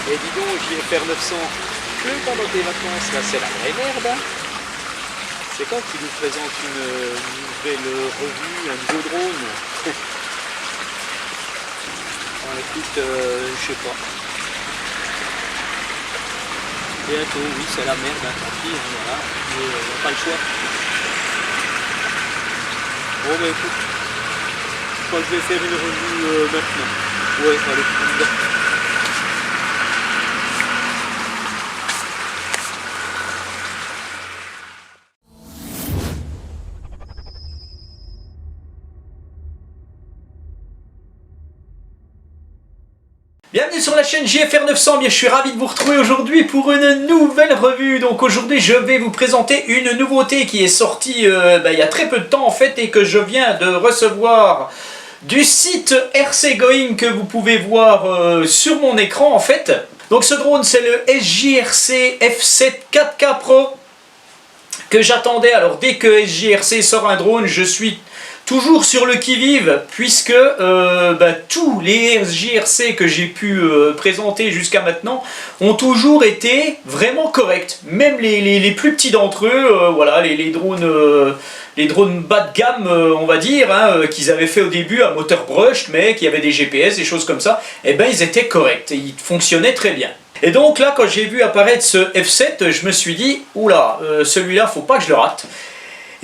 Et dis donc, JFR 900, que pendant tes vacances, là, c'est la vraie merde, hein. C'est quand tu nous présentes une nouvelle revue, un nouveau drone? Bon, écoute, je sais pas. Bientôt, oui, c'est la merde, hein, tant pis, hein, voilà. Mais on n'a pas le choix. Bon, bah écoute, je crois que je vais faire une revue maintenant. Ouais, allez, on y va. Bienvenue sur la chaîne JFR 900, bien je suis ravi de vous retrouver aujourd'hui pour une nouvelle revue. Donc aujourd'hui je vais vous présenter une nouveauté qui est sortie il y a très peu de temps en fait et que je viens de recevoir du site RC-Going que vous pouvez voir sur mon écran en fait. Donc ce drone c'est le SJRC F7 4K Pro que j'attendais. Alors dès que SJRC sort un drone, je suis toujours sur le qui-vive, puisque tous les SJRC que j'ai pu présenter jusqu'à maintenant ont toujours été vraiment corrects. Même les plus petits d'entre eux, voilà, les drones bas de gamme, on va dire, hein, qu'ils avaient fait au début à moteur brushed, mais qui avaient des GPS, des choses comme ça, et ben ils étaient corrects, et ils fonctionnaient très bien. Et donc là, quand j'ai vu apparaître ce F7, je me suis dit, oula, celui-là, faut pas que je le rate.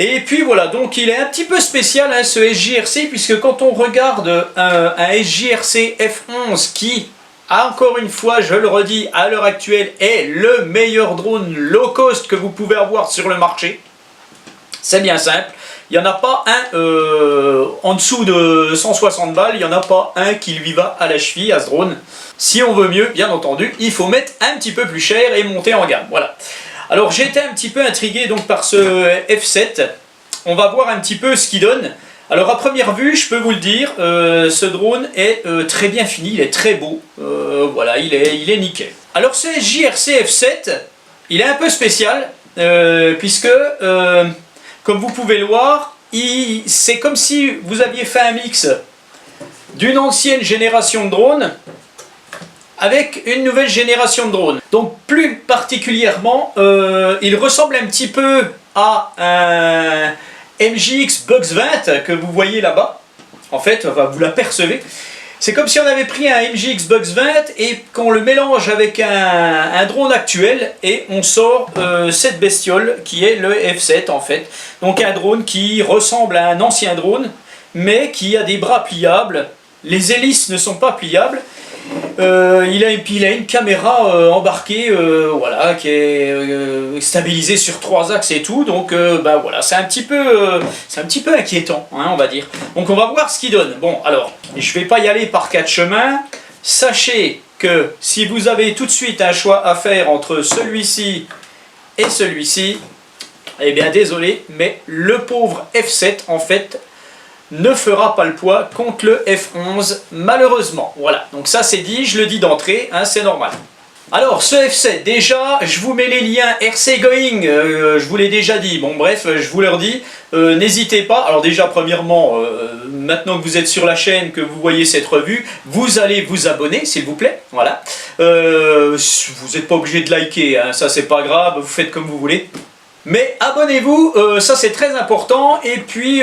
Et puis voilà, donc il est un petit peu spécial hein, ce SJRC, puisque quand on regarde un SJRC F11 qui, encore une fois, je le redis, à l'heure actuelle, est le meilleur drone low cost que vous pouvez avoir sur le marché, c'est bien simple. Il n'y en a pas un en dessous de 160 balles, il n'y en a pas un qui lui va à la cheville à ce drone. Si on veut mieux, bien entendu, il faut mettre un petit peu plus cher et monter en gamme, voilà. Alors j'ai été un petit peu intrigué donc par ce F7, on va voir un petit peu ce qu'il donne. Alors à première vue, je peux vous le dire, ce drone est très bien fini, il est très beau, voilà, il est nickel. Alors ce JRC F7, il est un peu spécial, puisque comme vous pouvez le voir, c'est comme si vous aviez fait un mix d'une ancienne génération de drones avec une nouvelle génération de drones. Donc plus particulièrement, il ressemble un petit peu à un MJX Bugs 20 que vous voyez là-bas. En fait, vous l'apercevez. C'est comme si on avait pris un MJX Bugs 20 et qu'on le mélange avec un drone actuel et on sort cette bestiole qui est le F7 en fait. Donc un drone qui ressemble à un ancien drone mais qui a des bras pliables. Les hélices ne sont pas pliables. Il a une caméra embarquée voilà, qui est stabilisée sur 3 axes et tout, donc voilà, c'est un petit peu inquiétant, hein, on va dire. Donc on va voir ce qu'il donne. Bon, alors, je vais pas y aller par 4 chemins. Sachez que si vous avez tout de suite un choix à faire entre celui-ci et celui-ci, eh bien désolé, mais le pauvre F7 en fait ne fera pas le poids contre le F11 malheureusement. Voilà, donc ça c'est dit, je le dis d'entrée, hein, c'est normal. Alors ce F7, déjà je vous mets les liens RC-Going, je vous l'ai déjà dit, bon bref, je vous le redis, n'hésitez pas. Alors déjà premièrement, maintenant que vous êtes sur la chaîne, que vous voyez cette revue, vous allez vous abonner s'il vous plaît, voilà. Vous n'êtes pas obligé de liker, hein, ça c'est pas grave, vous faites comme vous voulez. Mais abonnez-vous, ça c'est très important, et puis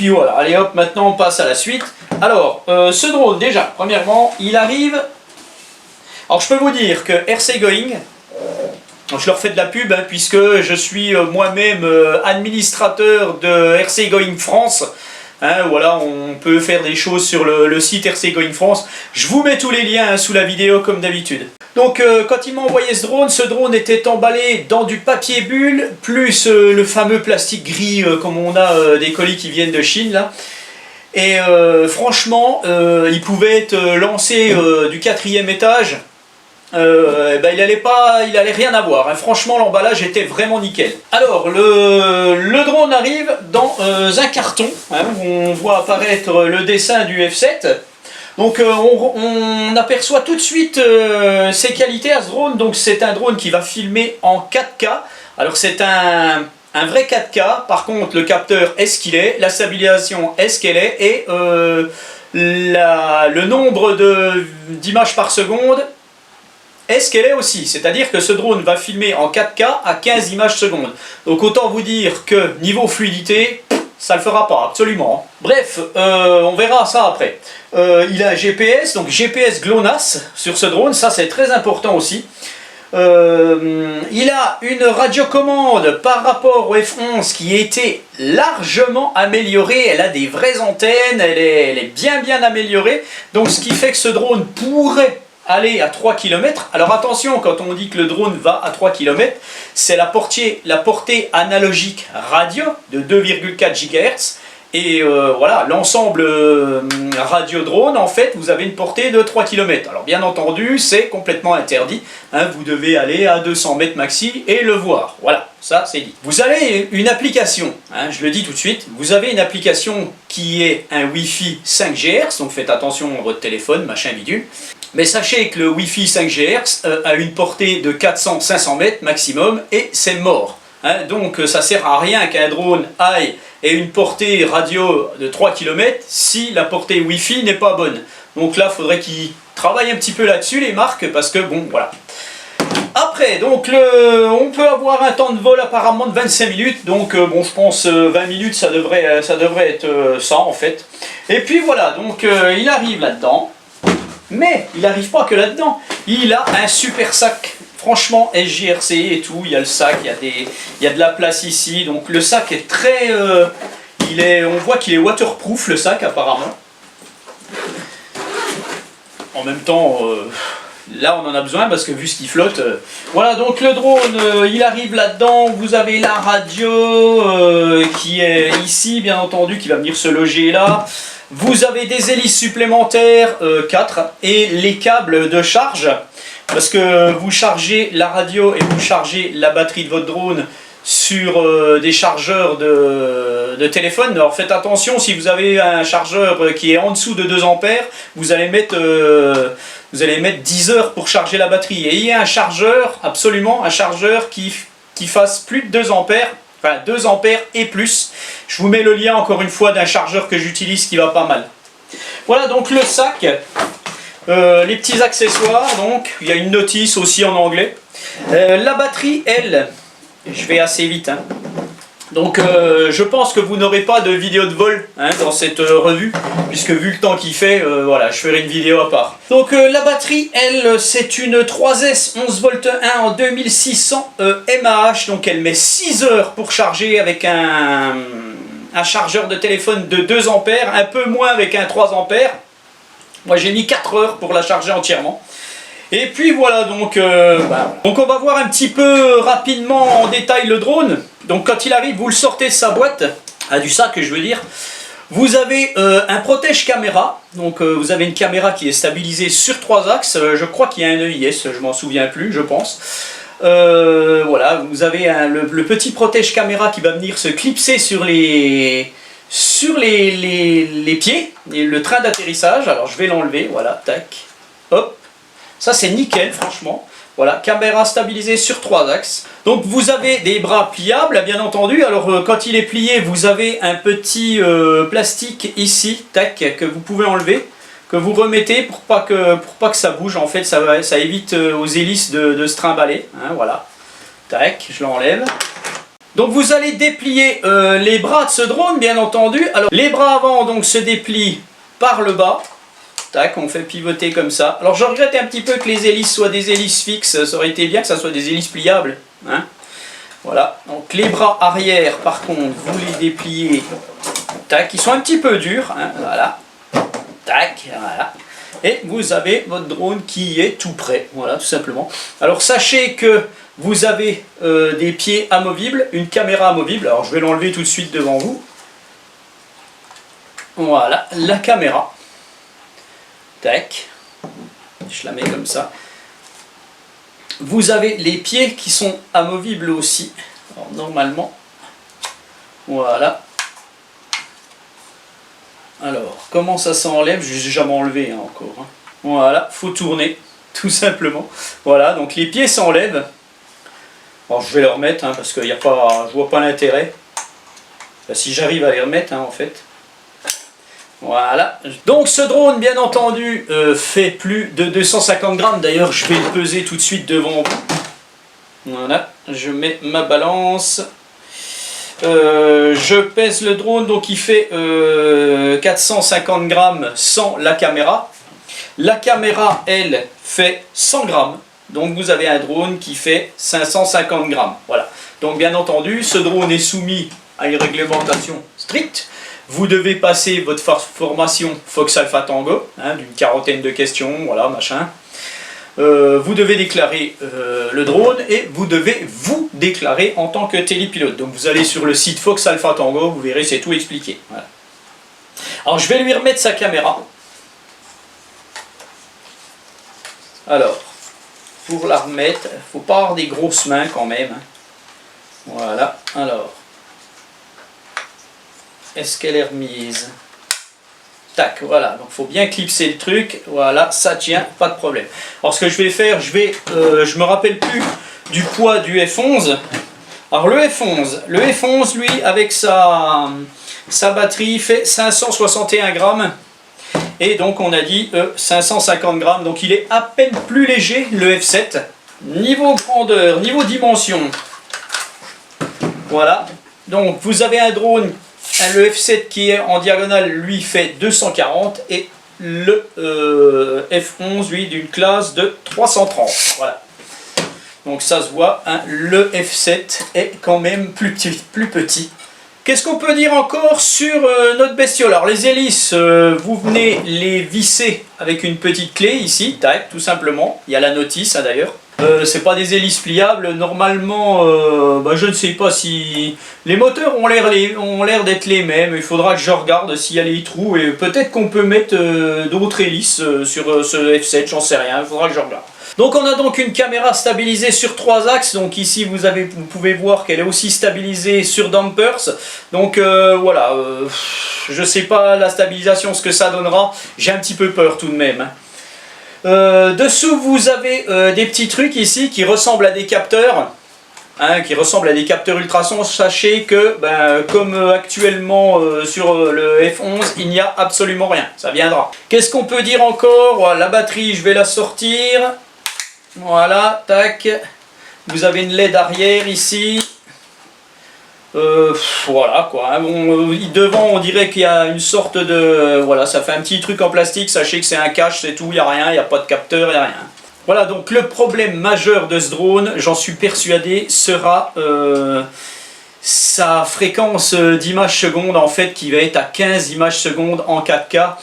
voilà, allez hop, maintenant on passe à la suite. Alors, ce drone déjà, premièrement, il arrive, alors je peux vous dire que RC-Going, je leur fais de la pub, hein, puisque je suis moi-même administrateur de RC-Going France. Hein, voilà, on peut faire des choses sur le site RC-Going France. Je vous mets tous les liens hein, sous la vidéo comme d'habitude. Donc quand il m'a envoyé ce drone était emballé dans du papier bulle, plus le fameux plastique gris comme on a des colis qui viennent de Chine là. Et franchement, il pouvait être lancé du 4e étage. Il allait rien avoir, hein. Franchement l'emballage était vraiment nickel. Alors le drone arrive dans un carton, hein, où on voit apparaître le dessin du F7. Donc on aperçoit tout de suite ses qualités à ce drone. Donc c'est un drone qui va filmer en 4K. Alors c'est un vrai 4K, par contre le capteur est ce qu'il est, la stabilisation est ce qu'elle est, et le nombre d'images par seconde est ce qu'elle est aussi. C'est-à-dire que ce drone va filmer en 4K à 15 images secondes. Donc autant vous dire que niveau fluidité, ça le fera pas, absolument. Bref, on verra ça après. Il a un GPS, donc GPS GLONASS sur ce drone, ça c'est très important aussi. Il a une radiocommande par rapport au F11 qui a été largement améliorée. Elle a des vraies antennes, elle est bien améliorée. Donc ce qui fait que ce drone pourrait aller à 3 km. Alors attention, quand on dit que le drone va à 3 km, c'est la portée analogique radio de 2,4 GHz. Et voilà, l'ensemble radio drone, en fait, vous avez une portée de 3 km. Alors bien entendu, c'est complètement interdit. Hein, vous devez aller à 200 mètres maxi et le voir. Voilà, ça c'est dit. Vous avez une application, hein, je le dis tout de suite, vous avez une application qui est un Wi-Fi 5 GHz, donc faites attention à votre téléphone, machin bidule. Mais sachez que le Wi-Fi 5 GHz a une portée de 400-500 mètres maximum et c'est mort. Hein, donc ça sert à rien qu'un drone aille et une portée radio de 3 km si la portée Wi-Fi n'est pas bonne. Donc là, il faudrait qu'ils travaillent un petit peu là-dessus, les marques, parce que bon, voilà. Après, donc on peut avoir un temps de vol apparemment de 25 minutes, donc bon, je pense 20 minutes, ça devrait être ça en fait. Et puis voilà, donc il arrive là-dedans, mais il n'arrive pas que là-dedans, il a un super sac. Franchement, SGRC et tout, il y a le sac, il y a de la place ici, donc le sac est très... on voit qu'il est waterproof le sac apparemment. En même temps, là on en a besoin parce que vu ce qui flotte... Voilà, donc le drone, il arrive là-dedans, vous avez la radio qui est ici bien entendu, qui va venir se loger là. Vous avez des hélices supplémentaires, 4, et les câbles de charge. Parce que vous chargez la radio et vous chargez la batterie de votre drone sur des chargeurs de téléphone. Alors faites attention, si vous avez un chargeur qui est en dessous de 2 ampères, vous allez mettre 10 heures pour charger la batterie. Et il y a un chargeur, absolument, un chargeur qui fasse plus de 2 ampères, enfin 2 ampères et plus. Je vous mets le lien encore une fois d'un chargeur que j'utilise qui va pas mal. Voilà donc le sac. Les petits accessoires, donc il y a une notice aussi en anglais. La batterie, elle, je vais assez vite, hein. Donc je pense que vous n'aurez pas de vidéo de vol hein, dans cette revue, puisque vu le temps qu'il fait, voilà, je ferai une vidéo à part. Donc la batterie, elle, c'est une 3S 11V1 en 2600 mAh, donc elle met 6 heures pour charger avec un chargeur de téléphone de 2 ampères, un peu moins avec un 3 ampères. Moi j'ai mis 4 heures pour la charger entièrement. Et puis voilà, donc on va voir un petit peu rapidement en détail le drone. Donc quand il arrive, vous le sortez de sa boîte, du sac je veux dire. Vous avez un protège caméra, donc vous avez une caméra qui est stabilisée sur 3 axes. Je crois qu'il y a un EIS, je m'en souviens plus, je pense. Voilà, vous avez le petit protège caméra qui va venir se clipser sur les pieds, et le train d'atterrissage. Alors je vais l'enlever, voilà, tac, hop, ça c'est nickel franchement. Voilà, caméra stabilisée sur 3 axes. Donc vous avez des bras pliables bien entendu. Alors quand il est plié, vous avez un petit plastique ici, tac, que vous pouvez enlever, que vous remettez pour pas que ça bouge. En fait ça évite aux hélices de se trimballer, hein, voilà, tac, je l'enlève. Donc vous allez déplier les bras de ce drone bien entendu. Alors les bras avant donc se déplient par le bas. Tac, on fait pivoter comme ça. Alors je regrette un petit peu que les hélices soient des hélices fixes. Ça aurait été bien que ça soit des hélices pliables. Hein, voilà. Donc les bras arrière par contre vous les dépliez. Tac, ils sont un petit peu durs. Hein, voilà. Tac, voilà. Et vous avez votre drone qui est tout prêt. Voilà, tout simplement. Alors sachez que vous avez des pieds amovibles, une caméra amovible. Alors je vais l'enlever tout de suite devant vous. Voilà, la caméra. Tac. Je la mets comme ça. Vous avez les pieds qui sont amovibles aussi. Alors normalement. Voilà. Alors, comment ça s'enlève? Je n'ai jamais enlevé hein, encore. Hein. Voilà, faut tourner, tout simplement. Voilà, donc les pieds s'enlèvent. Alors je vais les remettre hein, parce que je vois pas l'intérêt. Si j'arrive à les remettre hein, en fait. Voilà. Donc ce drone, bien entendu, fait plus de 250 grammes. D'ailleurs, je vais le peser tout de suite devant vous. Voilà, je mets ma balance. Je pèse le drone, donc il fait 450 grammes sans la caméra. La caméra, elle, fait 100 grammes. Donc vous avez un drone qui fait 550 grammes. Voilà. Donc bien entendu, ce drone est soumis à une réglementation stricte. Vous devez passer votre formation Fox Alpha Tango, hein, d'une 40aine de questions, voilà, machin. Vous devez déclarer le drone et vous devez vous déclarer en tant que télépilote. Donc vous allez sur le site Fox Alpha Tango, vous verrez, c'est tout expliqué. Voilà. Alors je vais lui remettre sa caméra. Alors, pour la remettre, il ne faut pas avoir des grosses mains quand même. Voilà, alors. Est-ce qu'elle est remise? Tac, voilà, donc il faut bien clipser le truc, voilà, ça tient, pas de problème. Alors ce que je vais faire, je me rappelle plus du poids du F11. Alors le F11 lui, avec sa batterie, fait 561 grammes. Et donc on a dit 550 grammes, donc il est à peine plus léger, le F7. Niveau grandeur, niveau dimension, voilà, donc vous avez un drone. Le F7 qui est en diagonale, lui, fait 240 et le F11, lui, d'une classe de 330. Voilà. Donc ça se voit, hein, le F7 est quand même plus petit. Qu'est-ce qu'on peut dire encore sur notre bestiole? Alors les hélices, vous venez les visser avec une petite clé ici, tac, tout simplement. Il y a la notice, hein, d'ailleurs. C'est pas des hélices pliables, normalement je ne sais pas si les moteurs ont l'air d'être les mêmes, il faudra que je regarde s'il y a les trous et peut-être qu'on peut mettre d'autres hélices sur ce F7, j'en sais rien, il faudra que je regarde. Donc on a donc une caméra stabilisée sur 3 axes, donc ici vous pouvez voir qu'elle est aussi stabilisée sur dampers, donc voilà, je sais pas la stabilisation ce que ça donnera, j'ai un petit peu peur tout de même. Hein. Dessous vous avez des petits trucs ici qui ressemblent à des capteurs, hein, qui ressemblent à des capteurs ultrasons. Sachez que comme actuellement sur le F11 il n'y a absolument rien, ça viendra. Qu'est-ce qu'on peut dire encore? Voilà, la batterie je vais la sortir, voilà, tac, vous avez une LED arrière ici. Voilà quoi, hein. Bon, devant on dirait qu'il y a une sorte de... Voilà, ça fait un petit truc en plastique, sachez que c'est un cache, c'est tout, il n'y a rien, il n'y a pas de capteur, il n'y a rien. Voilà, donc le problème majeur de ce drone, j'en suis persuadé, sera sa fréquence d'images secondes, en fait, qui va être à 15 images secondes en 4K.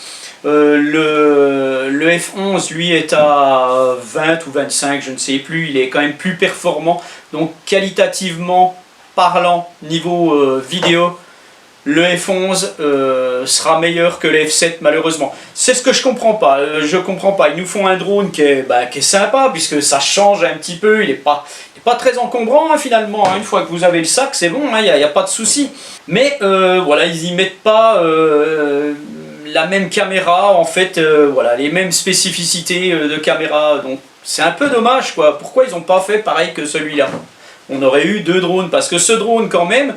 Le F11 lui est à 20 ou 25, je ne sais plus, il est quand même plus performant, donc qualitativement parlant, niveau vidéo, le F11 sera meilleur que le F7 malheureusement. C'est ce que je comprends pas. Ils nous font un drone qui est sympa puisque ça change un petit peu. Il n'est pas très encombrant hein, finalement. Hein. Une fois que vous avez le sac, c'est bon, il n'y a pas de souci. Mais voilà, ils n'y mettent pas la même caméra en fait. Voilà, les mêmes spécificités de caméra. Donc c'est un peu dommage quoi. Pourquoi ils n'ont pas fait pareil que celui-là? On aurait eu 2 drones, parce que ce drone quand même,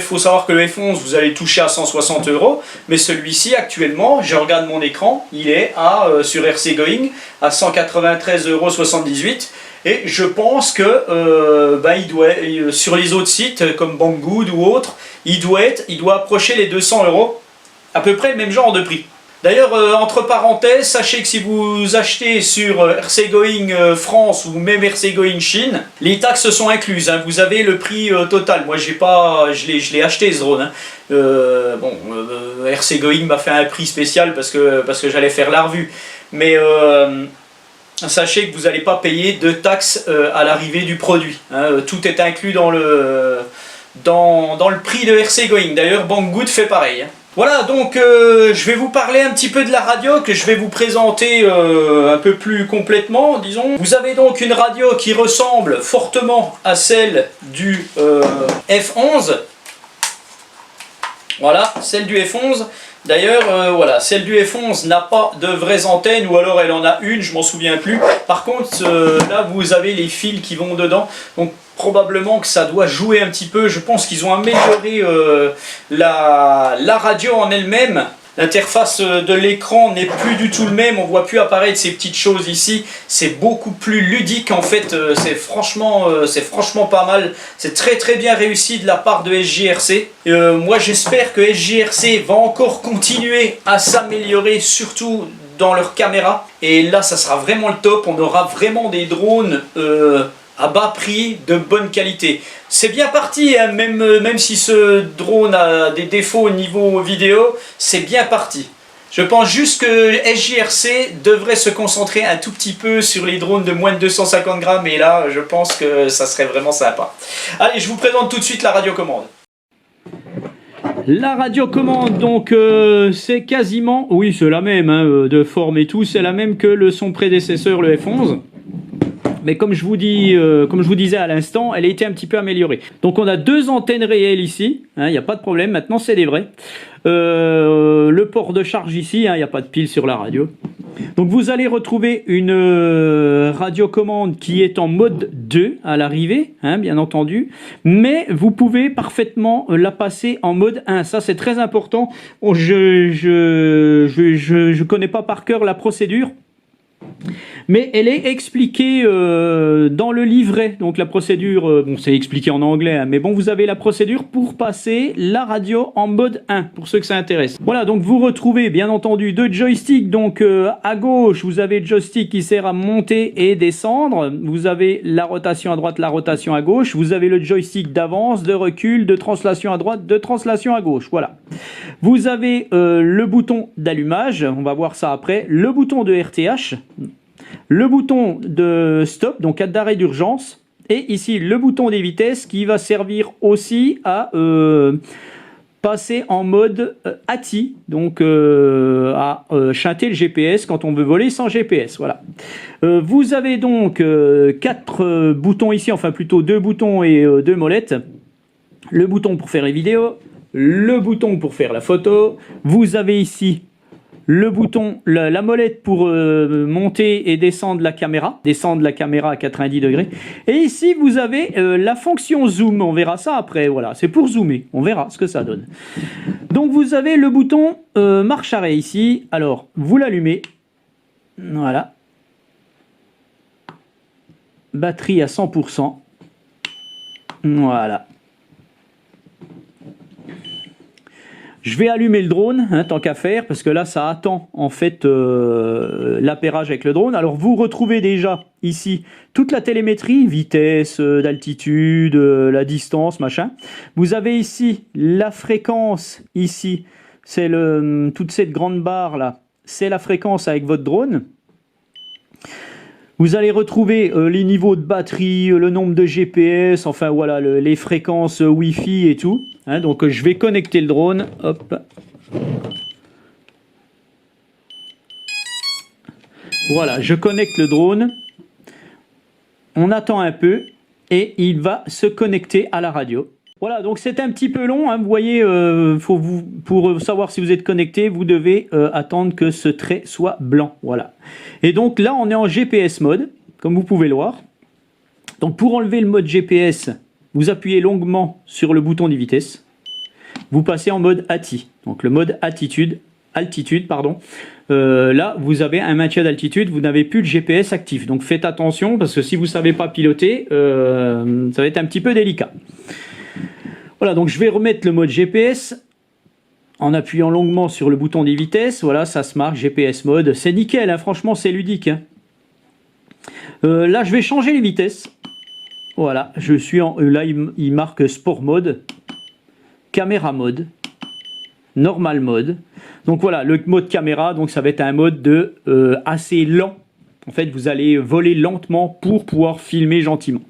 faut savoir que le F11 vous allez toucher à 160 €, mais celui-ci actuellement, je regarde mon écran, il est sur RCGoing à 193,78 €, et je pense que il doit, sur les autres sites comme Banggood ou autres, il doit approcher les 200 €, à peu près le même genre de prix. D'ailleurs, entre parenthèses, sachez que si vous achetez sur RCGoing France ou même RCGoing Chine, les taxes sont incluses. Hein, vous avez le prix total. Moi, je l'ai acheté ce drone. Hein. RCGoing m'a fait un prix spécial parce que j'allais faire la revue. Mais sachez que vous n'allez pas payer de taxes à l'arrivée du produit. Hein. Tout est inclus dans le prix de RCGoing. D'ailleurs, Banggood fait pareil. Hein. Voilà, donc je vais vous parler un petit peu de la radio que je vais vous présenter un peu plus complètement, disons. Vous avez donc une radio qui ressemble fortement à celle du F11. Voilà, celle du F11. D'ailleurs, voilà, celle du F11 n'a pas de vraies antennes, ou alors elle en a une, je m'en souviens plus. Par contre, là, vous avez les fils qui vont dedans. Donc, probablement que ça doit jouer un petit peu. Je pense qu'ils ont amélioré la radio en elle-même. L'interface de l'écran n'est plus du tout le même, on voit plus apparaître ces petites choses ici, c'est beaucoup plus ludique en fait, c'est franchement pas mal, c'est très très bien réussi de la part de SJRC. Moi j'espère que SJRC va encore continuer à s'améliorer, surtout dans leur caméra, et là ça sera vraiment le top, on aura vraiment des drones à bas prix, de bonne qualité. C'est bien parti, hein, même si ce drone a des défauts au niveau vidéo, c'est bien parti. Je pense juste que SJRC devrait se concentrer un tout petit peu sur les drones de moins de 250 grammes, et là, je pense que ça serait vraiment sympa. Allez, je vous présente tout de suite la radiocommande. La radiocommande, donc, c'est quasiment, oui, c'est la même, hein, de forme et tout, c'est la même que son prédécesseur, le F11. Mais comme je vous disais à l'instant, elle a été un petit peu améliorée. Donc on a deux antennes réelles ici, il n'y a pas de problème, maintenant c'est des vrais. Le port de charge ici, il n'y a pas de pile sur la radio. Donc vous allez retrouver une radiocommande qui est en mode 2 à l'arrivée, bien entendu. Mais vous pouvez parfaitement la passer en mode 1, ça c'est très important. Je connais pas par cœur la procédure, mais elle est expliquée dans le livret. Donc la procédure, bon, c'est expliqué en anglais, mais bon, vous avez la procédure pour passer la radio en mode 1, pour ceux que ça intéresse. Voilà, donc vous retrouvez bien entendu deux joysticks. Donc à gauche, vous avez le joystick qui sert à monter et descendre. Vous avez la rotation à droite, la rotation à gauche. Vous avez le joystick d'avance, de recul, de translation à droite, de translation à gauche. Voilà. Vous avez le bouton d'allumage, on va voir ça après, le bouton de RTH, le bouton de stop, donc d'arrêt d'urgence, et ici le bouton des vitesses qui va servir aussi à passer en mode ATI, donc à chanter le GPS quand on veut voler sans GPS. Voilà. Vous avez donc quatre boutons ici, enfin plutôt deux boutons et deux molettes. Le bouton pour faire les vidéos, le bouton pour faire la photo, vous avez ici le bouton, la molette pour monter et descendre la caméra à 90 degrés. Et ici, vous avez la fonction zoom. On verra ça après. Voilà, c'est pour zoomer. On verra ce que ça donne. Donc, vous avez le bouton marche arrêt ici. Alors, vous l'allumez. Voilà. Batterie à 100%. Voilà. Je vais allumer le drone, tant qu'à faire, parce que là, ça attend en fait l'appairage avec le drone. Alors, vous retrouvez déjà ici toute la télémétrie, vitesse, d'altitude, la distance, machin. Vous avez ici la fréquence, ici, c'est toute cette grande barre là, c'est la fréquence avec votre drone. Vous allez retrouver les niveaux de batterie, le nombre de GPS, enfin voilà, les fréquences Wi-Fi et tout. Donc je vais connecter le drone. Hop. Voilà, je connecte le drone. On attend un peu et il va se connecter à la radio. Voilà, donc c'est un petit peu long, vous voyez, pour savoir si vous êtes connecté, vous devez attendre que ce trait soit blanc, voilà. Et donc là, on est en GPS mode, comme vous pouvez le voir. Donc pour enlever le mode GPS, vous appuyez longuement sur le bouton des vitesses, vous passez en mode ATI, donc le mode altitude, pardon. Là, vous avez un maintien d'altitude, vous n'avez plus le GPS actif, donc faites attention, parce que si vous ne savez pas piloter, ça va être un petit peu délicat. Voilà, donc je vais remettre le mode GPS en appuyant longuement sur le bouton des vitesses. Voilà, ça se marque GPS mode. C'est nickel, franchement, c'est ludique. Là, je vais changer les vitesses. Voilà, je suis là, il marque Sport mode, Caméra mode, Normal mode. Donc voilà, le mode caméra, donc ça va être un mode assez lent. En fait, vous allez voler lentement pour pouvoir filmer gentiment.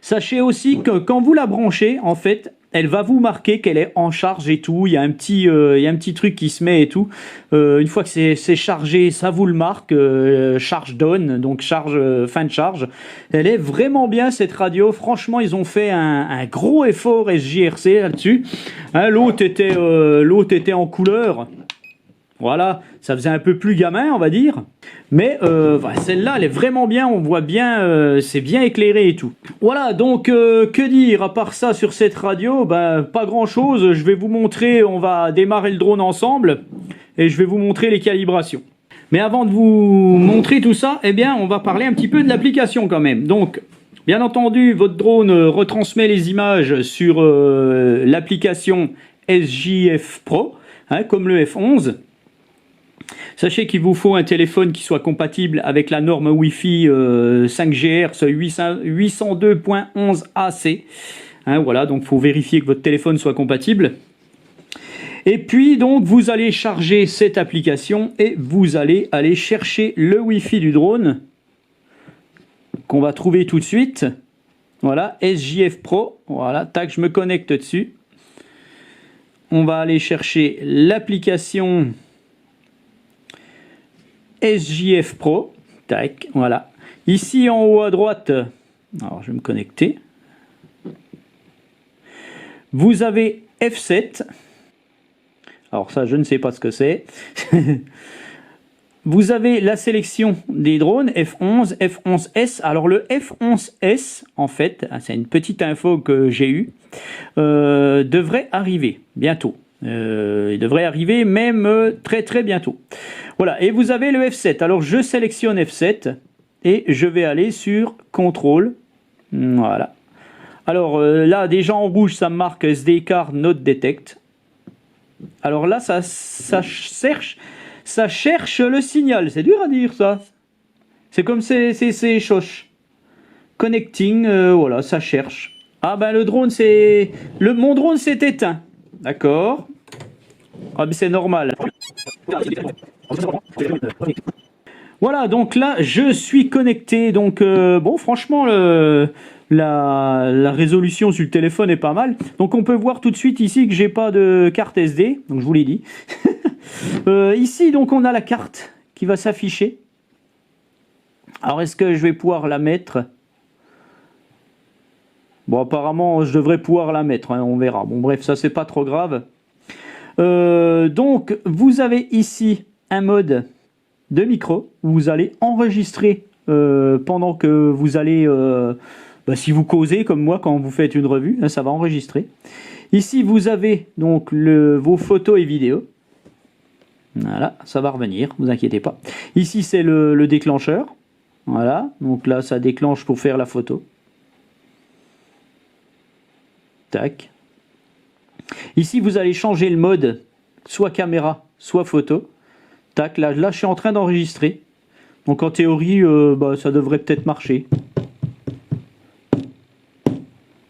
Sachez aussi que quand vous la branchez, en fait, elle va vous marquer qu'elle est en charge et tout. Il y a un petit truc qui se met et tout. Une fois que c'est chargé, ça vous le marque. Charge done, donc fin de charge. Elle est vraiment bien cette radio. Franchement, ils ont fait un gros effort SJRC là-dessus. L'autre était en couleur. Voilà, ça faisait un peu plus gamin, on va dire. Mais celle-là, elle est vraiment bien. On voit bien, c'est bien éclairé et tout. Voilà, donc, que dire à part ça sur cette radio? Pas grand-chose. Je vais vous montrer, on va démarrer le drone ensemble. et je vais vous montrer les calibrations. Mais avant de vous montrer tout ça, eh bien, on va parler un petit peu de l'application quand même. Donc, bien entendu, votre drone retransmet les images sur l'application SJF Pro, hein, comme le F11. Sachez qu'il vous faut un téléphone qui soit compatible avec la norme Wi-Fi 5 GHz 802.11 AC. Hein, voilà, donc il faut vérifier que votre téléphone soit compatible. Et puis donc vous allez charger cette application et vous allez aller chercher le Wi-Fi du drone qu'on va trouver tout de suite. Voilà, SJF Pro. Voilà, tac, je me connecte dessus. On va aller chercher l'application SJF Pro. Tac, voilà. Ici en haut à droite, alors je vais me connecter. Vous avez F7. Alors ça, je ne sais pas ce que c'est. Vous avez la sélection des drones, F11, F11S. Alors le F11S, en fait, c'est une petite info que j'ai eue, devrait arriver bientôt. Il devrait arriver même très très bientôt. Voilà, et vous avez le F7. Alors je sélectionne F7 et je vais aller sur Contrôle. Voilà. Alors là, déjà en rouge, ça me marque SD card not detect. Alors là, ça cherche le signal. C'est dur à dire, ça. C'est comme c'est choche. Connecting, voilà, ça cherche. Ah ben le drone, mon drone s'est éteint. D'accord. Ah ben c'est normal. Voilà, donc là, je suis connecté. Donc, bon, franchement, la résolution sur le téléphone est pas mal. Donc, on peut voir tout de suite ici que j'ai pas de carte SD. Donc, je vous l'ai dit. Ici, donc, on a la carte qui va s'afficher. Alors, est-ce que je vais pouvoir la mettre? Bon, apparemment, je devrais pouvoir la mettre. Hein, on verra. Bon, bref, ça, c'est pas trop grave. Donc, vous avez ici un mode de micro où vous allez enregistrer pendant que vous allez, si vous causez comme moi quand vous faites une revue, hein, ça va enregistrer. Ici, vous avez donc vos photos et vidéos. Voilà, ça va revenir, vous inquiétez pas. Ici, c'est le déclencheur. Voilà, donc là, ça déclenche pour faire la photo. Tac. Ici, vous allez changer le mode, soit caméra, soit photo. Tac, là je suis en train d'enregistrer. Donc en théorie, ça devrait peut-être marcher.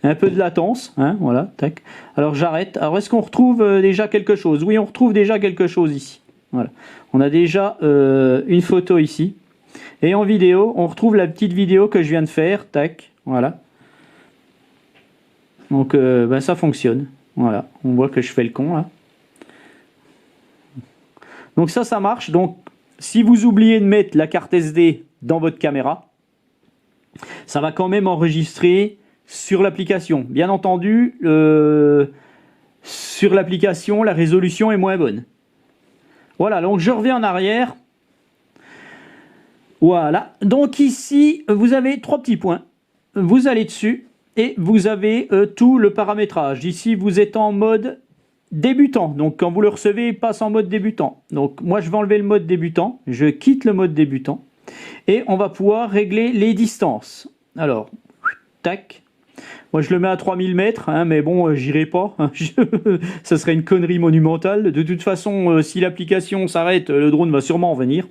Un peu de latence, hein, voilà, tac. Alors j'arrête. Alors est-ce qu'on retrouve déjà quelque chose? Oui, on retrouve déjà quelque chose ici. Voilà. On a déjà une photo ici. Et en vidéo, on retrouve la petite vidéo que je viens de faire. Tac, voilà. Donc ça fonctionne. Voilà, on voit que je fais le con là. Donc ça marche. Donc si vous oubliez de mettre la carte SD dans votre caméra, ça va quand même enregistrer sur l'application. Bien entendu, sur l'application, la résolution est moins bonne. Voilà, donc je reviens en arrière. Voilà, donc ici, vous avez 3 petits points. Vous allez dessus et vous avez tout le paramétrage. Ici, vous êtes en mode débutant. Donc quand vous le recevez, il passe en mode débutant. Donc moi, je vais enlever le mode débutant. Je quitte le mode débutant. Et on va pouvoir régler les distances. Alors, tac. Moi, je le mets à 3000 mètres, hein, mais bon, j'irai pas. Ça serait une connerie monumentale. De toute façon, si l'application s'arrête, le drone va sûrement venir.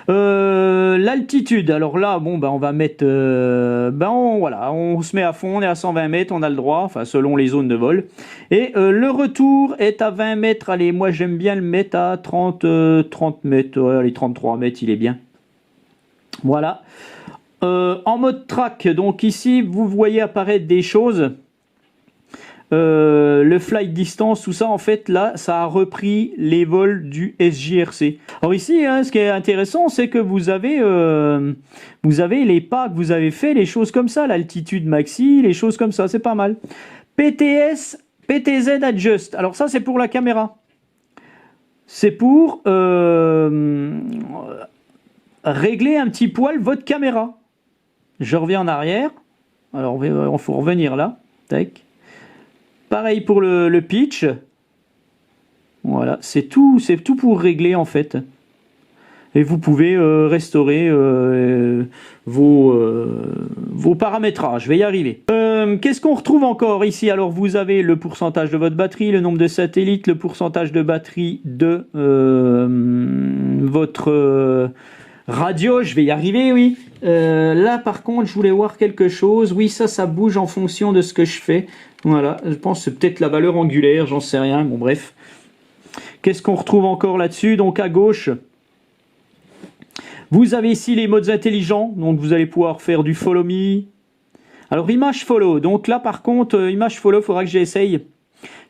L'altitude, alors là, bon, on va mettre... voilà, on se met à fond, on est à 120 mètres, on a le droit, enfin, selon les zones de vol. Et le retour est à 20 mètres. Allez, moi, j'aime bien le mettre à 30 mètres. Ouais, allez, 33 mètres, il est bien. Voilà. En mode track, donc ici vous voyez apparaître des choses, le flight distance, tout ça en fait là ça a repris les vols du SJRC. Alors ici hein, ce qui est intéressant c'est que vous avez les pas que vous avez fait, les choses comme ça, l'altitude maxi, les choses comme ça, c'est pas mal. PTZ adjust, alors ça c'est pour la caméra, c'est pour régler un petit poil votre caméra. Je reviens en arrière. Alors, il faut revenir là. Tac. Pareil pour le pitch. Voilà, c'est tout pour régler en fait. Et vous pouvez restaurer vos paramétrages. Je vais y arriver. Qu'est-ce qu'on retrouve encore ici? Alors vous avez le pourcentage de votre batterie, le nombre de satellites, le pourcentage de batterie de votre radio. Je vais y arriver, oui. Là par contre je voulais voir quelque chose. Oui, ça bouge en fonction de ce que je fais. Voilà, je pense que c'est peut-être la valeur angulaire, j'en sais rien. Bon bref. Qu'est-ce qu'on retrouve encore là-dessus? Donc à gauche, vous avez ici les modes intelligents. Donc vous allez pouvoir faire du follow me. Alors image follow. Donc là par contre, image follow, il faudra que j'essaye.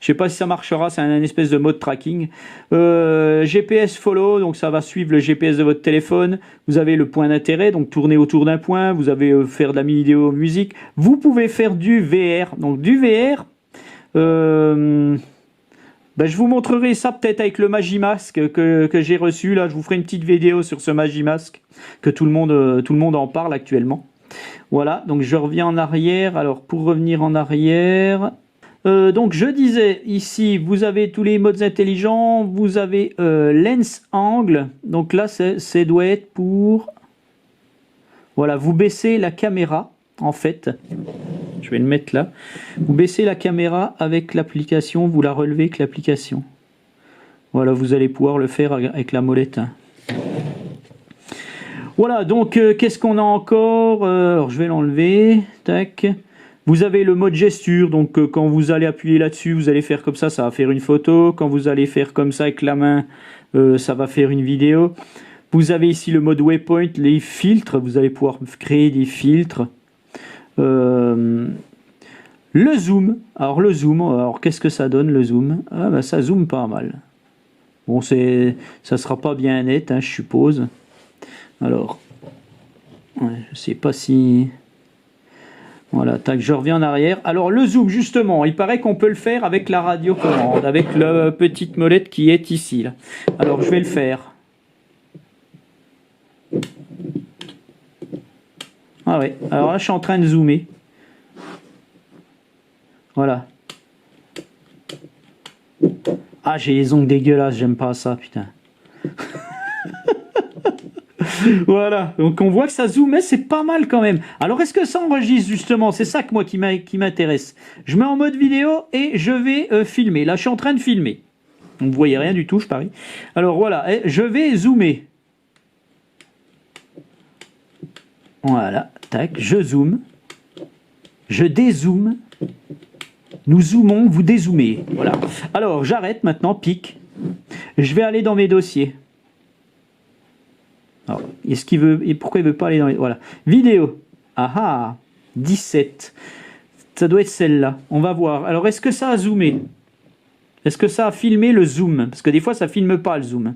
Je sais pas si ça marchera, c'est un espèce de mode tracking. GPS follow, donc ça va suivre le GPS de votre téléphone. Vous avez le point d'intérêt, donc tourner autour d'un point. Vous avez faire de la vidéo musique. Vous pouvez faire du VR. Donc du VR, ben, je vous montrerai ça peut-être avec le Magimask que j'ai reçu. Là, je vous ferai une petite vidéo sur ce Magimask que tout le monde en parle actuellement. Voilà, donc je reviens en arrière. Alors pour revenir en arrière... donc je disais, ici vous avez tous les modes intelligents, vous avez lens angle, donc là c'est doit être pour, voilà, vous baissez la caméra en fait, je vais le mettre là, vous baissez la caméra avec l'application, vous la relevez avec l'application, voilà, vous allez pouvoir le faire avec la molette. Voilà, donc qu'est-ce qu'on a encore? Alors je vais l'enlever, tac. Vous avez le mode gesture, donc quand vous allez appuyer là-dessus, vous allez faire comme ça va faire une photo. Quand vous allez faire comme ça avec la main, ça va faire une vidéo. Vous avez ici le mode waypoint, les filtres, vous allez pouvoir créer des filtres. Le zoom, alors qu'est-ce que ça donne le zoom? Ah bah ça zoome pas mal. Bon, ça sera pas bien net, hein, je suppose. Alors, ouais, je sais pas si... Voilà, tac, je reviens en arrière. Alors le zoom, justement, il paraît qu'on peut le faire avec la radiocommande, avec la petite molette qui est ici. Là. Alors je vais le faire. Ah ouais, alors là je suis en train de zoomer. Voilà. Ah, j'ai les ongles dégueulasses, j'aime pas ça, putain. Voilà, donc on voit que ça zoomait, c'est pas mal quand même. Alors est-ce que ça enregistre justement? C'est ça que moi qui m'intéresse. Je mets en mode vidéo et je vais filmer. Là je suis en train de filmer. Vous ne voyez rien du tout, je parie. Alors voilà, je vais zoomer. Voilà, tac, je zoome. Je dézoome. Nous zoomons, vous dézoomez. Voilà. Alors j'arrête maintenant, pic. Je vais aller dans mes dossiers. Alors, est-ce qu'il veut, et pourquoi il veut pas aller dans les... Voilà. Vidéo. Ah ah, 17. Ça doit être celle-là. On va voir. Alors, est-ce que ça a zoomé? Est-ce que ça a filmé le zoom? Parce que des fois, ça filme pas le zoom.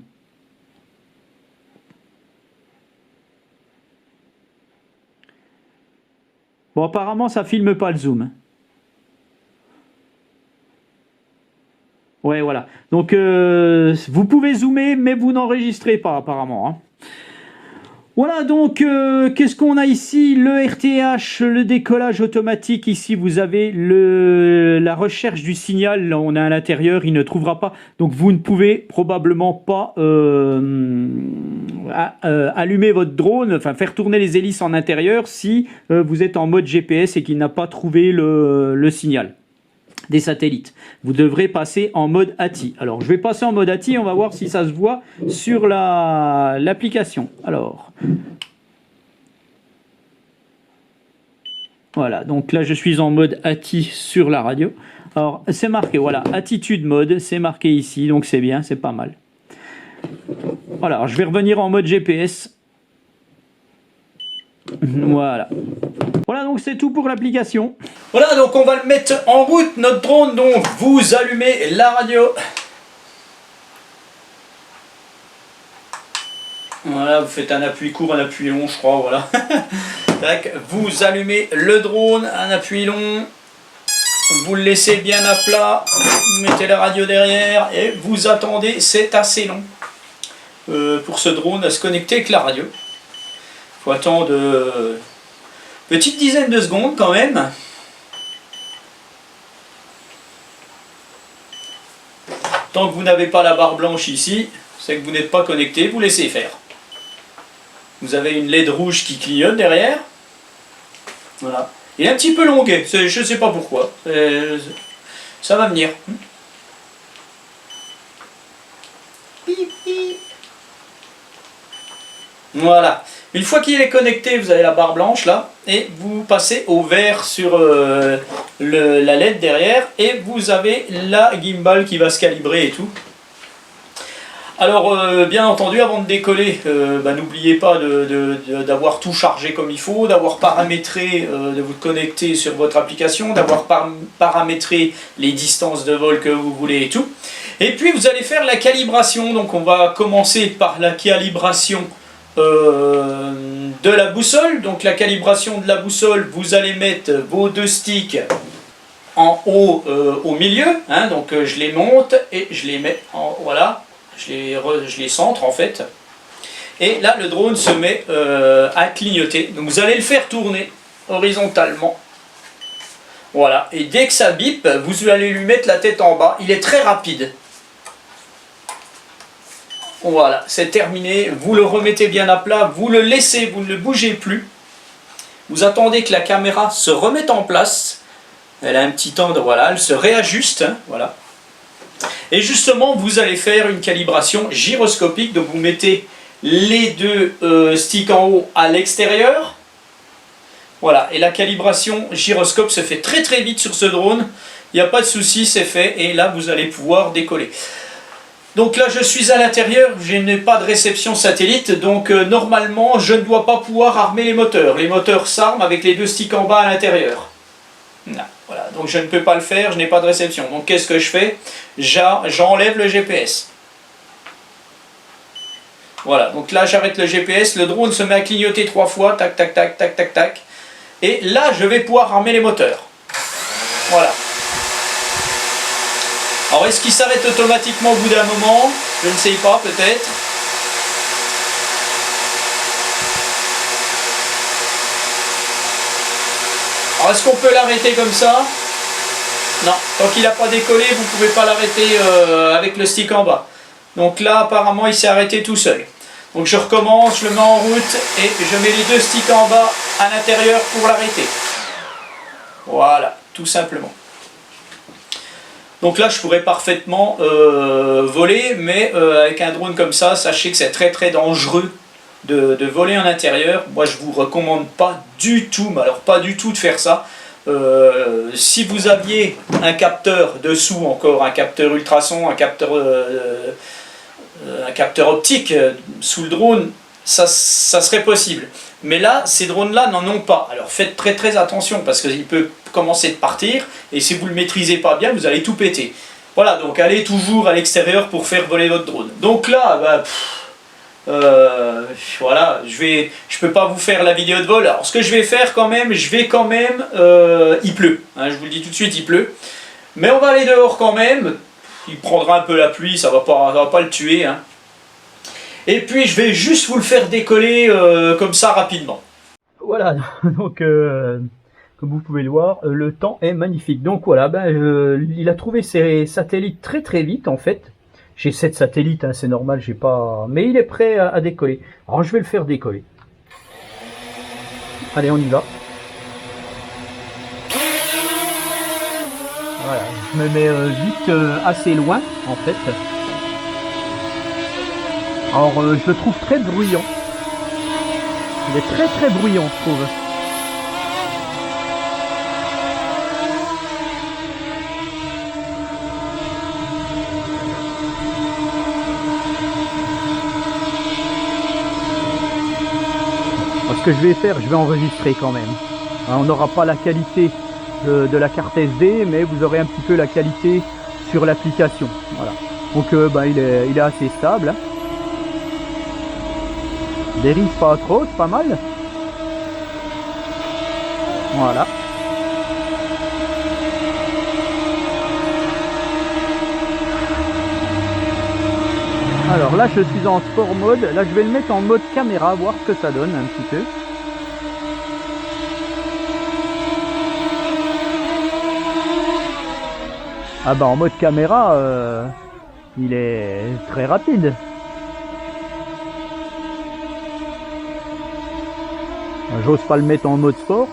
Bon, apparemment, ça filme pas le zoom. Ouais, voilà. Donc, vous pouvez zoomer, mais vous n'enregistrez pas, apparemment. Hein. Voilà, donc, qu'est-ce qu'on a ici? Le RTH, le décollage automatique. Ici, vous avez la recherche du signal. Là, on a à l'intérieur, il ne trouvera pas. Donc, vous ne pouvez probablement pas allumer votre drone, enfin, faire tourner les hélices en intérieur si vous êtes en mode GPS et qu'il n'a pas trouvé le signal des satellites. Vous devrez passer en mode ATI. Alors, je vais passer en mode ATI, on va voir si ça se voit sur l'application. Alors, voilà, donc là, je suis en mode ATI sur la radio. Alors, c'est marqué, voilà, attitude mode, c'est marqué ici, donc c'est bien, c'est pas mal. Voilà, alors je vais revenir en mode GPS. Voilà. Voilà, donc c'est tout pour l'application. Voilà, donc on va le mettre en route, notre drone. Donc vous allumez la radio. Voilà, vous faites un appui court, un appui long, je crois, voilà. Tac, vous allumez le drone, un appui long. Vous le laissez bien à plat. Vous mettez la radio derrière et vous attendez, c'est assez long. Pour ce drone à se connecter avec la radio. Il faut attendre petite dizaine de secondes quand même. Tant que vous n'avez pas la barre blanche ici, c'est que vous n'êtes pas connecté, vous laissez faire. Vous avez une LED rouge qui clignote derrière. Voilà. Il est un petit peu longué, je ne sais pas pourquoi. Ça va venir. Voilà. Une fois qu'il est connecté, vous avez la barre blanche là, et vous passez au vert sur la LED derrière, et vous avez la gimbal qui va se calibrer et tout. Alors, bien entendu, avant de décoller, n'oubliez pas d'avoir tout chargé comme il faut, d'avoir paramétré, de vous connecter sur votre application, d'avoir paramétré les distances de vol que vous voulez et tout. Et puis, vous allez faire la calibration. Donc, on va commencer par la calibration de la boussole. Donc, la calibration de la boussole, vous allez mettre vos deux sticks en haut au milieu. Hein, donc, je les monte et je les mets en... Voilà. Je les centre en fait, et là le drone se met à clignoter. Donc vous allez le faire tourner horizontalement, voilà, et dès que ça bip, vous allez lui mettre la tête en bas. Il est très rapide. Voilà, c'est terminé. Vous le remettez bien à plat, vous le laissez, vous ne le bougez plus, vous attendez que la caméra se remette en place. Elle a un petit temps de... Voilà, elle se réajuste, hein, voilà. Et justement, vous allez faire une calibration gyroscopique. Donc vous mettez les deux sticks en haut à l'extérieur. Voilà, et la calibration gyroscope se fait très très vite sur ce drone. Il n'y a pas de souci, c'est fait. Et là, vous allez pouvoir décoller. Donc là, je suis à l'intérieur. Je n'ai pas de réception satellite. Donc normalement, je ne dois pas pouvoir armer les moteurs. Les moteurs s'arment avec les deux sticks en bas à l'intérieur. Voilà, donc je ne peux pas le faire, je n'ai pas de réception. Donc qu'est-ce que je fais? J'enlève le GPS. Voilà, donc là j'arrête le GPS, le drone se met à clignoter 3 fois, tac, tac, tac, tac, tac, tac. Et là je vais pouvoir armer les moteurs. Voilà. Alors est-ce qu'il s'arrête automatiquement au bout d'un moment? Je ne sais pas, peut-être. Alors est-ce qu'on peut l'arrêter comme ça? Non, tant qu'il n'a pas décollé, vous ne pouvez pas l'arrêter avec le stick en bas. Donc là apparemment il s'est arrêté tout seul. Donc je recommence, je le mets en route et je mets les deux sticks en bas à l'intérieur pour l'arrêter. Voilà, tout simplement. Donc là je pourrais parfaitement voler, mais avec un drone comme ça, sachez que c'est très très dangereux de voler en intérieur. Moi je vous recommande pas du tout, mais alors pas du tout de faire ça. Si vous aviez un capteur dessous, encore un capteur ultrason, un capteur optique sous le drone, ça serait possible. Mais là, ces drones-là n'en ont pas. Alors faites très très attention parce qu'il peut commencer de partir et si vous ne le maîtrisez pas bien, vous allez tout péter. Voilà, donc allez toujours à l'extérieur pour faire voler votre drone. Donc là, voilà, je peux pas vous faire la vidéo de vol. Alors ce que je vais faire quand même, il pleut, hein, je vous le dis tout de suite, il pleut, mais on va aller dehors quand même. Il prendra un peu la pluie, ça va pas le tuer, hein. Et puis je vais juste vous le faire décoller comme ça rapidement. Voilà, donc comme vous pouvez le voir, le temps est magnifique. Donc voilà, il a trouvé ses satellites très très vite en fait. J'ai 7 satellites, hein, c'est normal, j'ai pas... Mais il est prêt à décoller. Alors je vais le faire décoller. Allez, on y va. Voilà, je me mets vite assez loin, en fait. Alors je le trouve très bruyant. Il est très très bruyant, je trouve. Ce que je vais faire, je vais enregistrer quand même. On n'aura pas la qualité de la carte SD, mais vous aurez un petit peu la qualité sur l'application. Voilà. Donc il est assez stable. Hein. Dérive pas trop, c'est pas mal. Voilà. Alors là je suis en sport mode, là je vais le mettre en mode caméra, voir ce que ça donne un petit peu. Ah bah en mode caméra, il est très rapide. J'ose pas le mettre en mode sport.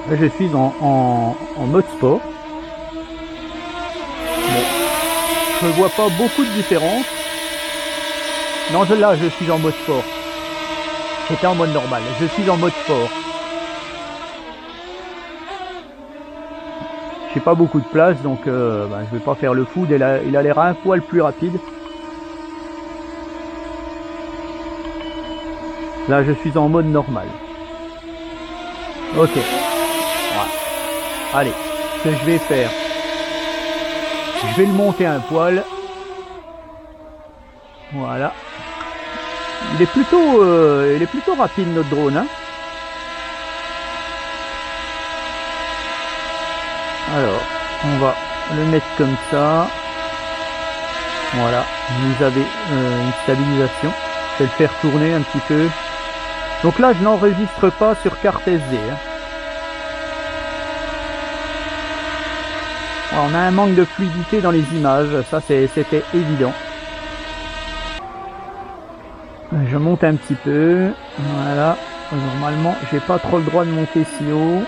Là, je suis en mode sport. Bon, je vois pas beaucoup de différence. Non, là, je suis en mode sport. J'étais en mode normal. Je suis en mode sport. J'ai pas beaucoup de place, donc je vais pas faire le fou. Il a l'air un poil plus rapide. Là, je suis en mode normal. Ok. Voilà. Allez, ce que je vais faire, je vais le monter un poil. Voilà. Il est plutôt rapide notre drone, hein. Alors, on va le mettre comme ça. Voilà. Vous avez une stabilisation. Je vais le faire tourner un petit peu. Donc là, je n'enregistre pas sur carte SD, hein. Alors, on a un manque de fluidité dans les images, ça c'était évident. Je monte un petit peu, voilà. Normalement, j'ai pas trop le droit de monter si haut.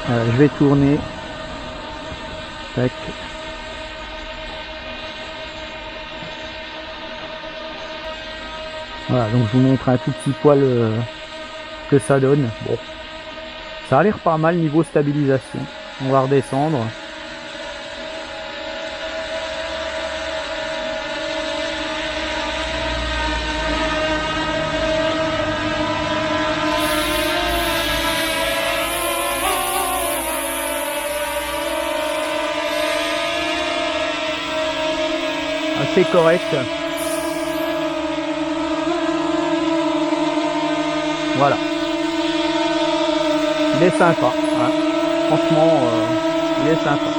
Je vais tourner. Tac. Voilà, donc je vous montre un tout petit poil ce que ça donne. Bon, ça a l'air pas mal niveau stabilisation. On va redescendre. Assez correct. Voilà. Il est sympa. Hein. Franchement, il est sympa.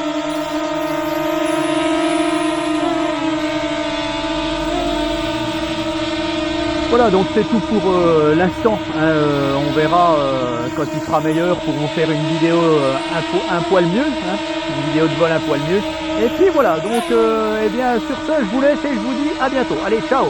Voilà, donc c'est tout pour l'instant. Hein, on verra quand il sera meilleur pour vous faire une vidéo un poil mieux. Hein, une vidéo de vol un poil mieux. Et puis voilà, donc eh bien sur ce, je vous laisse et je vous dis à bientôt. Allez, ciao!